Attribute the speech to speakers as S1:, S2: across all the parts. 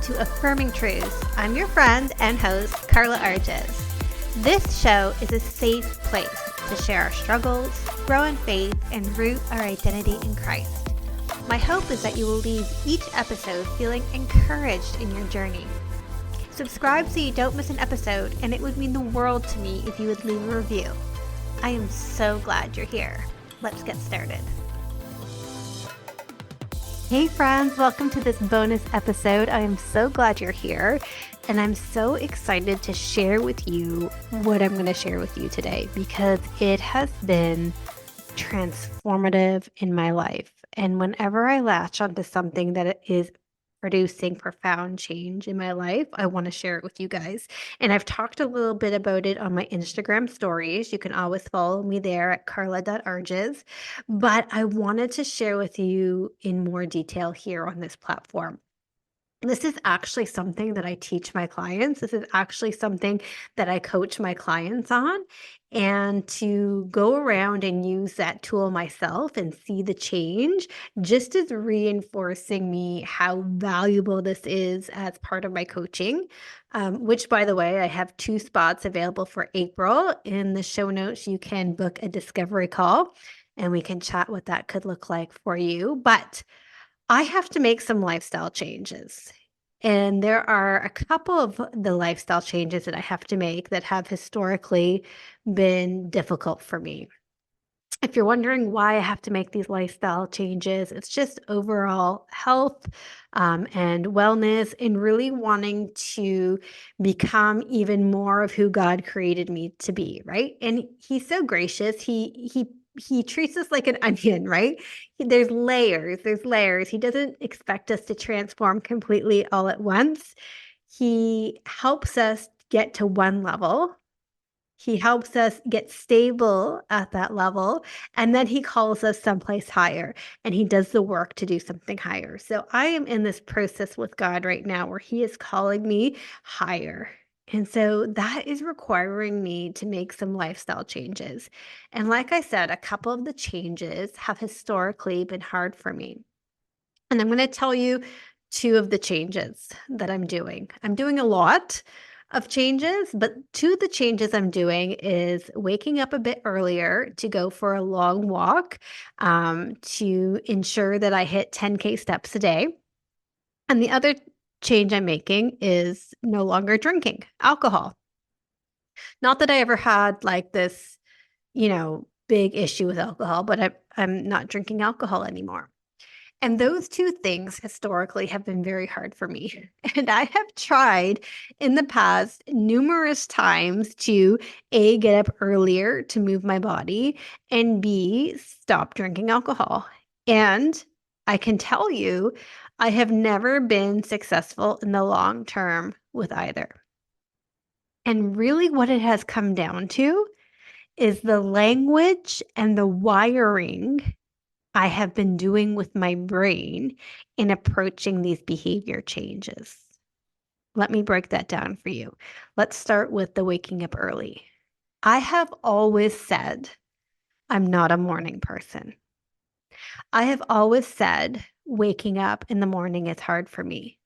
S1: to Affirming Truths. I'm your friend and host, Carla Arges. This show is a safe place to share our struggles, grow in faith, and root our identity in Christ. My hope is that you will leave each episode feeling encouraged in your journey. Subscribe so you don't miss an episode, and it would mean the world to me if you would leave a review. I am so glad you're here. Let's get started. Hey friends, welcome to this bonus episode. I am so glad you're here, and I'm so excited to share with you what I'm going to share with you today because it has been transformative in my life. And whenever I latch onto something that is producing profound change in my life, I want to share it with you guys. And I've talked a little bit about it on my Instagram stories. You can always follow me there at carla.arges. But I wanted to share with you in more detail here on this platform. This is actually something that I teach my clients. This is actually something that I coach my clients on. And to go around and use that tool myself and see the change just is reinforcing me how valuable this is as part of my coaching, which, by the way, I have 2 spots available for April. In the show notes, you can book a discovery call and we can chat what that could look like for you. But I have to make some lifestyle changes. And there are a couple of the lifestyle changes that I have to make that have historically been difficult for me. If you're wondering why I have to make these lifestyle changes, it's just overall health and wellness and really wanting to become even more of who God created me to be, right? And He's so gracious. He treats us like an onion, right? There's layers. He doesn't expect us to transform completely all at once. He helps us get to one level. He helps us get stable at that level, and then he calls us someplace higher, and he does the work to do something higher. So I am in this process with God right now where he is calling me higher. And so that is requiring me to make some lifestyle changes. And like I said, a couple of the changes have historically been hard for me. And I'm going to tell you 2 of the changes that I'm doing. I'm doing a lot of changes, but 2 of the changes I'm doing is waking up a bit earlier to go for a long walk to ensure that I hit 10K steps a day. And the other change I'm making is no longer drinking alcohol. Not that I ever had like this, big issue with alcohol, but I'm not drinking alcohol anymore. And those 2 things historically have been very hard for me. And I have tried in the past numerous times to A, get up earlier to move my body, and B, stop drinking alcohol. And I can tell you, I have never been successful in the long term with either. And really what it has come down to is the language and the wiring I have been doing with my brain in approaching these behavior changes. Let me break that down for you. Let's start with the waking up early. I have always said I'm not a morning person. I have always said waking up in the morning is hard for me.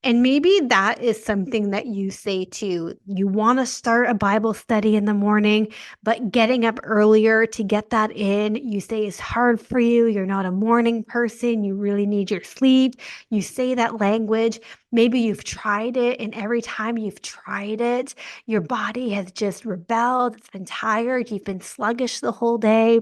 S1: And maybe that is something that you say too. You want to start a Bible study in the morning, but getting up earlier to get that in, you say is hard for you. You're not a morning person. You really need your sleep. You say that language. Maybe you've tried it, and every time you've tried it, your body has just rebelled. It's been tired. You've been sluggish the whole day.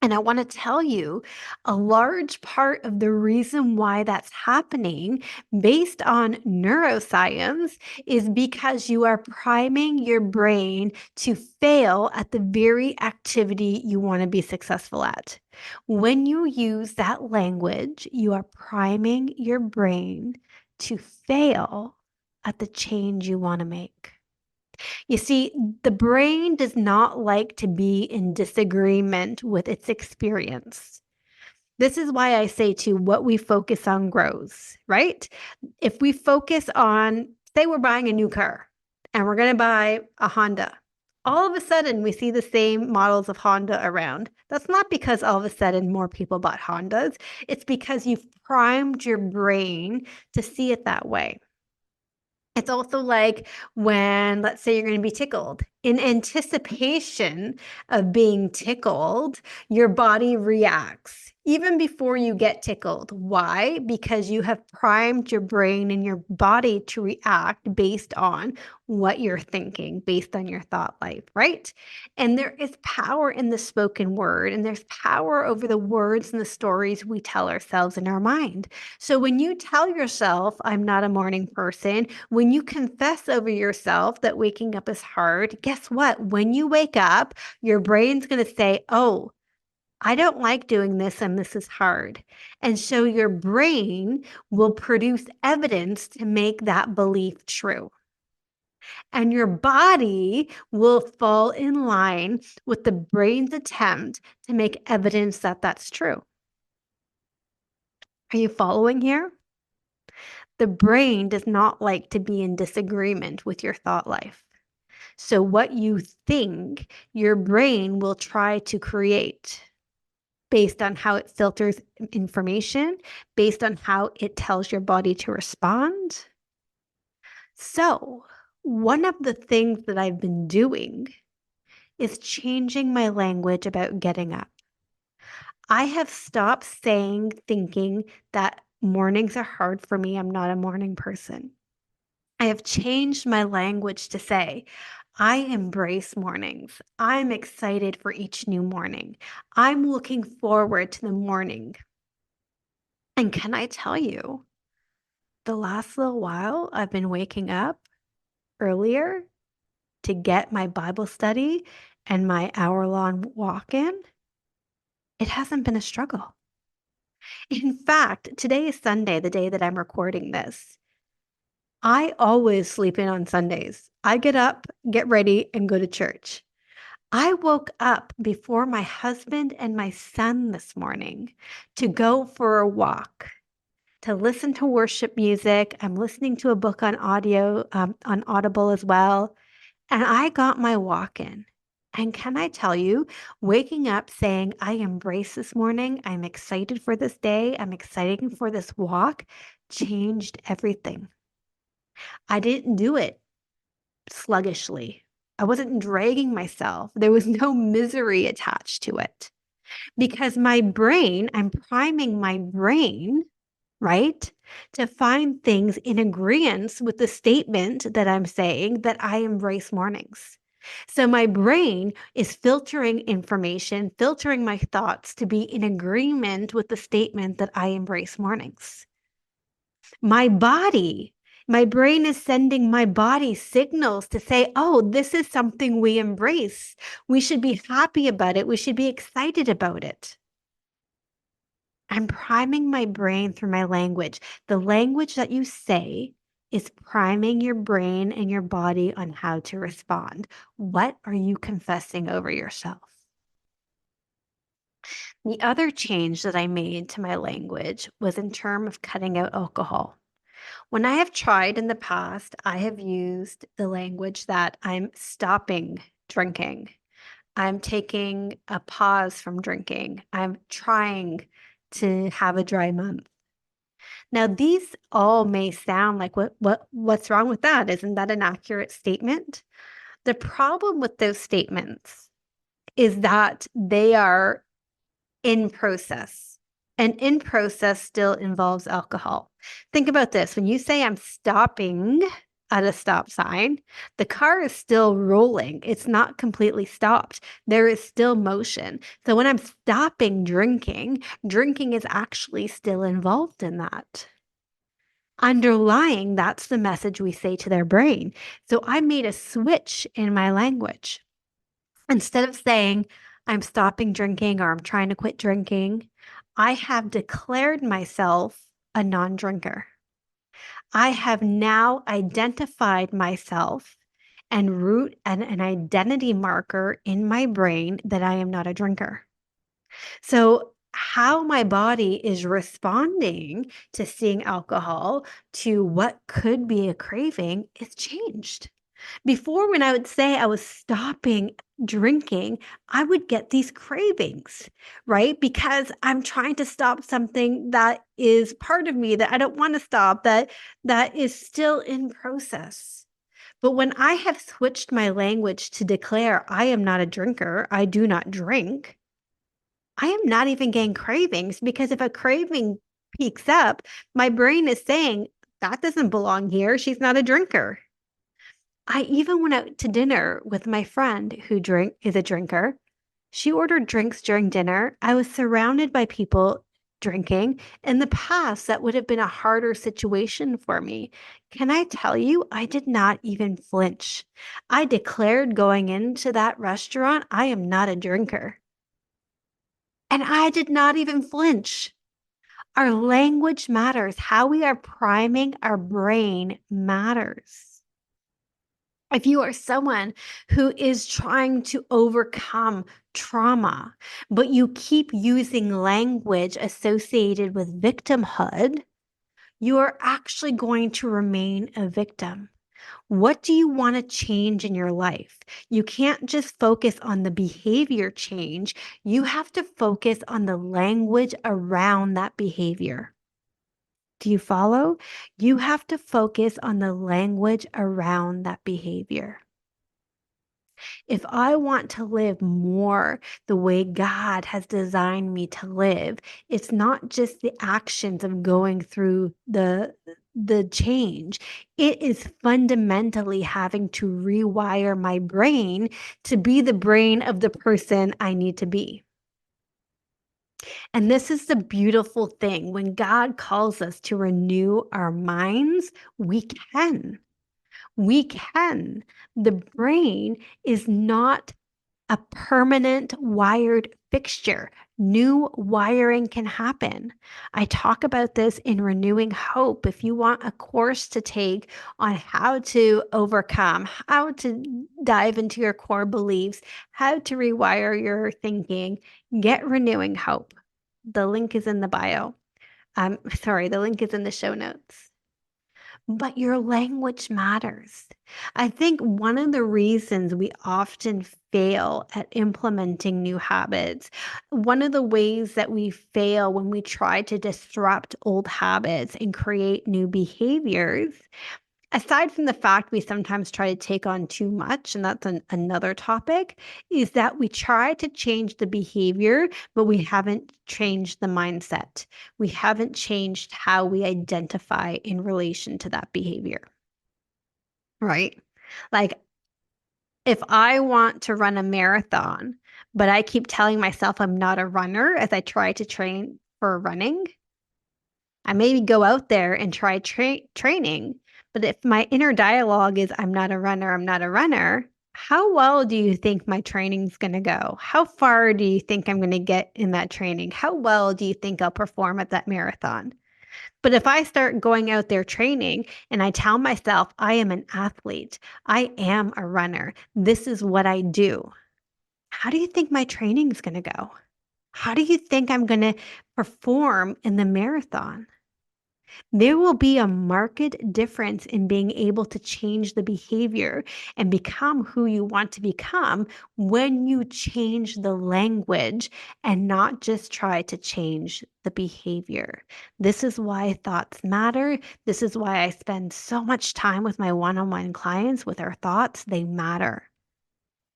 S1: And I want to tell you, a large part of the reason why that's happening based on neuroscience is because you are priming your brain to fail at the very activity you want to be successful at. When you use that language, you are priming your brain to fail at the change you want to make. You see, the brain does not like to be in disagreement with its experience. This is why I say to what we focus on grows, right? If we focus on, say we're buying a new car and we're going to buy a Honda, all of a sudden we see the same models of Honda around. That's not because all of a sudden more people bought Hondas. It's because you've primed your brain to see it that way. It's also like when, let's say, you're going to be tickled. In anticipation of being tickled, your body reacts even before you get tickled. Why? Because you have primed your brain and your body to react based on what you're thinking, based on your thought life, right? And there is power in the spoken word, and there's power over the words and the stories we tell ourselves in our mind. So when you tell yourself, I'm not a morning person, when you confess over yourself that waking up is hard, guess what? When you wake up, your brain's going to say, oh, I don't like doing this and this is hard. And so your brain will produce evidence to make that belief true. And your body will fall in line with the brain's attempt to make evidence that that's true. Are you following here? The brain does not like to be in disagreement with your thought life. So what you think, your brain will try to create based on how it filters information, based on how it tells your body to respond. So one of the things that I've been doing is changing my language about getting up. I have stopped thinking that mornings are hard for me. I'm not a morning person. I have changed my language to say, I embrace mornings. I'm excited for each new morning. I'm looking forward to the morning. And can I tell you, the last little while, I've been waking up earlier to get my Bible study and my hour-long walk in. It hasn't been a struggle. In fact, today is Sunday, the day that I'm recording this. I always sleep in on Sundays. I get up, get ready, and go to church. I woke up before my husband and my son this morning to go for a walk, to listen to worship music. I'm listening to a book on audio, on Audible as well. And I got my walk in. And can I tell you, waking up saying, I embrace this morning, I'm excited for this day, I'm excited for this walk, changed everything. I didn't do it sluggishly. I wasn't dragging myself. There was no misery attached to it because my brain, I'm priming my brain, right, to find things in agreement with the statement that I'm saying that I embrace mornings. So my brain is filtering information, filtering my thoughts to be in agreement with the statement that I embrace mornings. My body, my brain is sending my body signals to say, oh, this is something we embrace. We should be happy about it. We should be excited about it. I'm priming my brain through my language. The language that you say is priming your brain and your body on how to respond. What are you confessing over yourself? The other change that I made to my language was in terms of cutting out alcohol. When I have tried in the past, I have used the language that I'm stopping drinking. I'm taking a pause from drinking. I'm trying to have a dry month. Now, these all may sound like what's wrong with that? Isn't that an accurate statement? The problem with those statements is that they are in process. And in process still involves alcohol. Think about this. When you say I'm stopping at a stop sign, the car is still rolling. It's not completely stopped. There is still motion. So when I'm stopping drinking, drinking is actually still involved in that. Underlying, that's the message we say to their brain. So I made a switch in my language. Instead of saying, I'm stopping drinking or I'm trying to quit drinking, I have declared myself a non-drinker. I have now identified myself and root an identity marker in my brain that I am not a drinker. So how my body is responding to seeing alcohol, to what could be a craving, is changed. Before, when I would say I was stopping drinking, I would get these cravings, right? Because I'm trying to stop something that is part of me that I don't want to stop, that is still in process. But when I have switched my language to declare I am not a drinker, I do not drink, I am not even getting cravings, because if a craving peaks up, my brain is saying, that doesn't belong here. She's not a drinker. I even went out to dinner with my friend who is a drinker. She ordered drinks during dinner. I was surrounded by people drinking. In the past, that would have been a harder situation for me. Can I tell you, I did not even flinch. I declared going into that restaurant, I am not a drinker. And I did not even flinch. Our language matters. How we are priming our brain matters. If you are someone who is trying to overcome trauma, but you keep using language associated with victimhood, you are actually going to remain a victim. What do you want to change in your life? You can't just focus on the behavior change. You have to focus on the language around that behavior. Do you follow? You have to focus on the language around that behavior. If I want to live more the way God has designed me to live, it's not just the actions of going through the change. It is fundamentally having to rewire my brain to be the brain of the person I need to be. And this is the beautiful thing. When God calls us to renew our minds, we can. We can. The brain is not a permanent wired fixture. New wiring can happen. I talk about this in Renewing Hope. If you want a course to take on how to overcome, how to dive into your core beliefs, how to rewire your thinking, get Renewing Hope. The link is in the bio. The link is in the show notes. But your language matters. I think one of the reasons we often fail at implementing new habits, one of the ways that we fail when we try to disrupt old habits and create new behaviors, aside from the fact we sometimes try to take on too much, and that's another topic, is that we try to change the behavior, but we haven't changed the mindset. We haven't changed how we identify in relation to that behavior, right? Like, if I want to run a marathon, but I keep telling myself I'm not a runner as I try to train for running, I maybe go out there and try training, but if my inner dialogue is I'm not a runner, how well do you think my training's going to go? How far do you think I'm going to get in that training? How well do you think I'll perform at that marathon? But if I start going out there training and I tell myself I am an athlete, I am a runner, this is what I do, how do you think my training is going to go? How do you think I'm going to perform in the marathon? There will be a marked difference in being able to change the behavior and become who you want to become when you change the language and not just try to change the behavior. This is why thoughts matter. This is why I spend so much time with my one-on-one clients with our thoughts. They matter.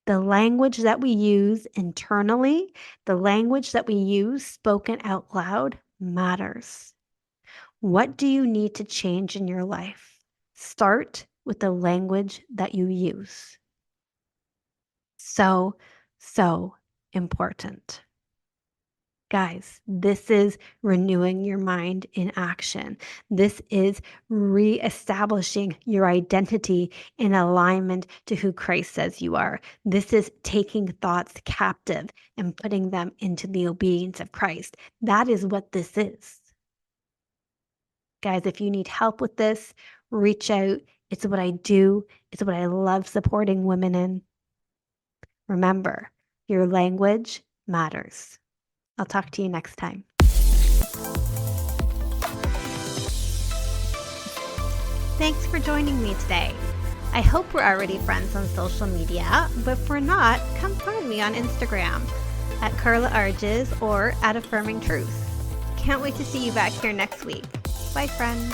S1: The language that we use internally, the language that we use spoken out loud matters. What do you need to change in your life? Start with the language that you use. So, so important. Guys, this is renewing your mind in action. This is reestablishing your identity in alignment to who Christ says you are. This is taking thoughts captive and putting them into the obedience of Christ. That is what this is. Guys, if you need help with this, reach out. It's what I do. It's what I love supporting women in. Remember, your language matters. I'll talk to you next time. Thanks for joining me today. I hope we're already friends on social media, but if we're not, come find me on Instagram at Carla Arges or at Affirming Truth. Can't wait to see you back here next week. Bye, friends.